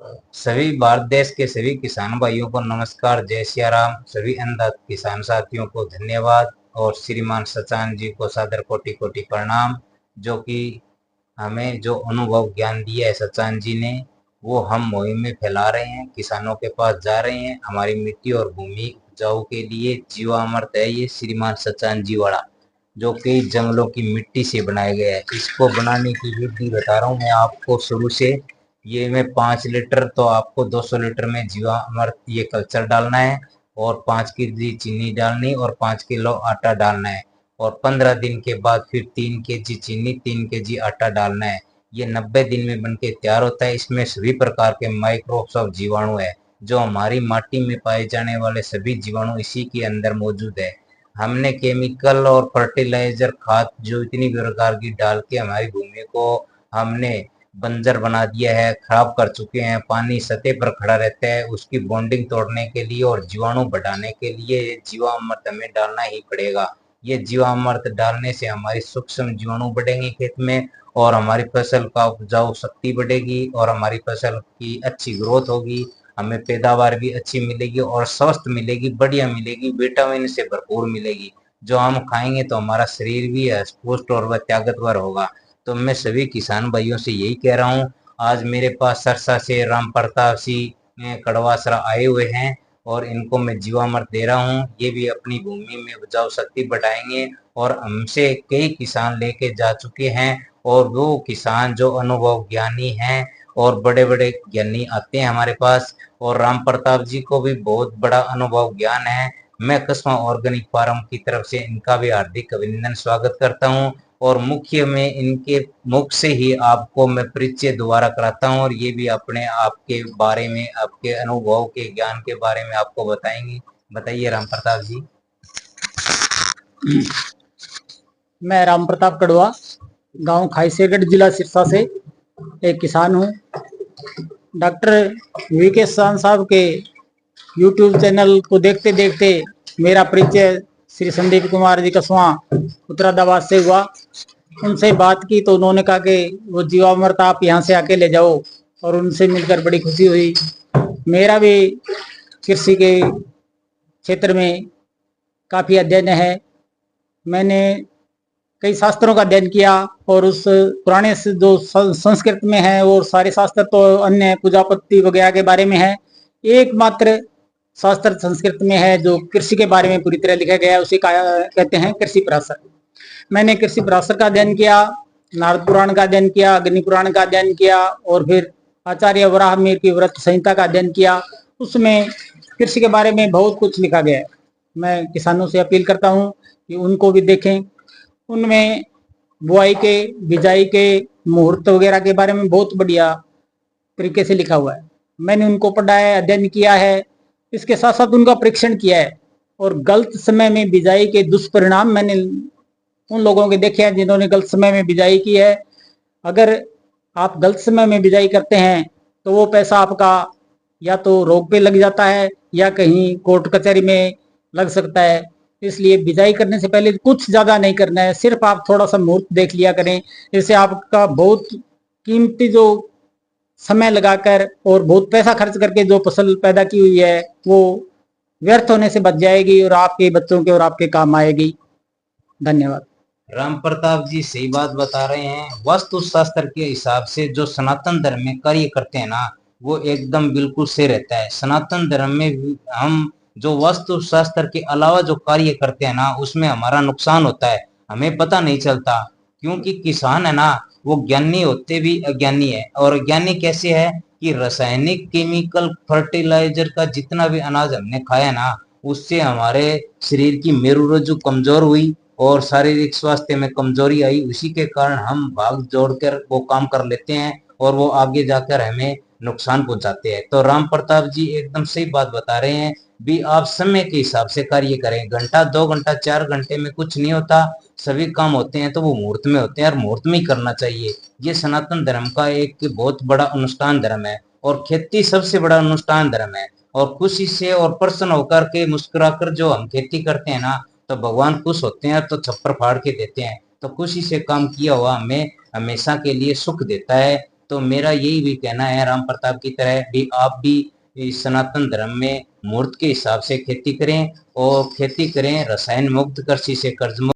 सभी भारत देश के सभी किसान भाइयों को नमस्कार, जय सिया राम। सभी अन्नदाता किसान साथियों को धन्यवाद और श्रीमान सचान जी को सादर कोटि कोटि प्रणाम। जो कि हमें जो अनुभव ज्ञान दिया है सचान जी ने, वो हम मुहिम में फैला रहे हैं, किसानों के पास जा रहे हैं। हमारी मिट्टी और भूमि उपजाऊ के लिए जीवामृत है ये श्रीमान सचान जी वाला, जो कई जंगलों की मिट्टी से बनाया गया है। इसको बनाने की विधि बता रहा हूँ मैं आपको शुरू से। ये में 5 लीटर तो आपको 200 लीटर में जीवामृत ये कल्चर डालना है, और 5 केजी चीनी डालनी, और 5 किलो आटा डालना है, और 15 दिन के बाद फिर 3 केजी चीनी 3 केजी आटा डालना है। ये 90 दिन में बनके तैयार होता है। इसमें सभी प्रकार के माइक्रोब्स और जीवाणु है, जो हमारी माटी में पाए जाने वाले सभी जीवाणु इसी के अंदर मौजूद है। हमने केमिकल और फर्टिलाइजर खाद जो इतनी प्रकार की डाल के हमारी भूमि को हमने बंजर बना दिया है, खराब कर चुके हैं। पानी सतह पर खड़ा रहता है, उसकी बॉन्डिंग तोड़ने के लिए और जीवाणु बढ़ाने के लिए जीवामृत हमें डालना ही पड़ेगा। ये जीवामृत डालने से हमारी सूक्ष्म जीवाणु बढ़ेंगे खेत में, और हमारी फसल का उपजाऊ शक्ति बढ़ेगी, और हमारी फसल की अच्छी ग्रोथ होगी। हमें पैदावार भी अच्छी मिलेगी और स्वस्थ मिलेगी, बढ़िया मिलेगी, विटामिन से भरपूर मिलेगी। जो हम खाएंगे तो हमारा शरीर भी पुष्ट और वह ताकतवर होगा। तो मैं सभी किसान भाइयों से यही कह रहा हूँ, आज मेरे पास सरसा से राम प्रताप सिंह कड़वासरा आए हुए हैं, और इनको मैं जीवामृत दे रहा हूँ। ये भी अपनी भूमि में उपजाऊ शक्ति बढ़ाएंगे, और हमसे कई किसान लेके जा चुके हैं। और वो किसान जो अनुभव ज्ञानी हैं, और बड़े बड़े ज्ञानी आते हैं हमारे पास, और राम प्रताप जी को भी बहुत बड़ा अनुभव ज्ञान है। मैं कस्बा ऑर्गेनिक फार्म की तरफ से इनका भी हार्दिक अभिनंदन स्वागत करता हूँ, और मुख्य में इनके मुख से ही आपको मैं परिचय दोबारा कराता हूँ, और ये भी अपने आपके बारे में, आपके अनुभव के ज्ञान के बारे में आपको बताएंगे। बताइए राम प्रताप जी। मैं राम प्रताप कड़वा, गांव खाईसेगढ़, जिला सिरसा से एक किसान हूं। डॉक्टर वीके साहन साहब के यूट्यूब चैनल को देखते देखते मेरा परिचय श्री संदीप कुमार जी कसवा उत्तरादाबाद से हुआ। उनसे बात की तो उन्होंने कहा कि वो जीवामृत आप यहाँ से आके ले जाओ, और उनसे मिलकर बड़ी खुशी हुई। मेरा भी कृषि के क्षेत्र में काफ़ी अध्ययन है। मैंने कई शास्त्रों का अध्ययन किया, और उस पुराने से जो संस्कृत में है वो सारे शास्त्र तो अन्य पूजा पत्ती वगैरह के बारे में है। एकमात्र शास्त्र संस्कृत में है जो कृषि के बारे में पूरी तरह लिखा गया है, उसे कहते हैं कृषि पराशर। मैंने कृषि पराशर का अध्ययन किया, नारद पुराण का अध्ययन किया, अग्नि पुराण का अध्ययन किया, और फिर आचार्य वराहमिहिर की व्रत संहिता का अध्ययन किया। उसमें कृषि के बारे में बहुत कुछ लिखा गया है। मैं किसानों से अपील करता हूँ कि उनको भी देखें। उनमें बुआई के, बिजाई के, मुहूर्त वगैरह के बारे में बहुत बढ़िया तरीके से लिखा हुआ है। मैंने उनको पढ़ा है, अध्ययन किया है, इसके साथ साथ उनका परीक्षण किया है। और गलत समय में बिजाई के दुष्परिणाम मैंने उन लोगों के देखे हैं जिन्होंने गलत समय में बिजाई की है। अगर आप गलत समय में बिजाई करते हैं तो वो पैसा आपका या तो रोग पे लग जाता है, या कहीं कोर्ट कचहरी में लग सकता है। इसलिए बिजाई करने से पहले कुछ ज्यादा नहीं करना है, सिर्फ आप थोड़ा सा मुहूर्त देख लिया करें। इससे आपका बहुत कीमती जो समय लगाकर और बहुत पैसा खर्च करके जो फसल पैदा की हुई है वो व्यर्थ होने से बच जाएगी, और आपके बच्चों के और आपके काम आएगी। धन्यवाद। राम प्रताप जी सही बात बता रहे हैं। वास्तु शास्त्र के हिसाब से जो सनातन धर्म में कार्य करते हैं ना, वो एकदम बिल्कुल सही रहता है। सनातन धर्म में हम जो वास्तु शास्त्र के अलावा जो कार्य करते हैं ना, उसमें हमारा नुकसान होता है, हमें पता नहीं चलता। क्योंकि किसान है ना, वो ज्ञानी होते भी अज्ञानी है। और ज्ञानी कैसे है कि रासायनिक केमिकल फर्टिलाइजर का जितना भी अनाज हमने खाया ना, उससे हमारे शरीर की मेरुरज्जु कमजोर हुई, और शारीरिक स्वास्थ्य में कमजोरी आई। उसी के कारण हम भाग जोड़ कर वो काम कर लेते हैं, और वो आगे जाकर हमें नुकसान पहुंचाते हैं। तो राम प्रताप जी एकदम सही बात बता रहे हैं। भी आप समय के हिसाब से कार्य करें। घंटा 2 घंटा 4 घंटे में कुछ नहीं होता। सभी काम होते हैं तो वो मुहूर्त में होते हैं, और मुहूर्त में ही करना चाहिए। ये सनातन धर्म का एक बहुत बड़ा अनुष्ठान धर्म है, और खेती सबसे बड़ा अनुष्ठान धर्म है। और खुशी से और प्रसन्न होकर के मुस्कुराकर जो हम खेती करते हैं ना, तो भगवान खुश होते हैं, तो छप्पर फाड़ के देते हैं। तो खुशी से काम किया हुआ हमें हमेशा के लिए सुख देता है। तो तो मेरा यही भी कहना है, राम प्रताप की तरह भी आप भी इस सनातन धर्म में मुहूर्त के हिसाब से खेती करें और खेती करें रसायन मुक्त कृषि से कर्ज मुक्त।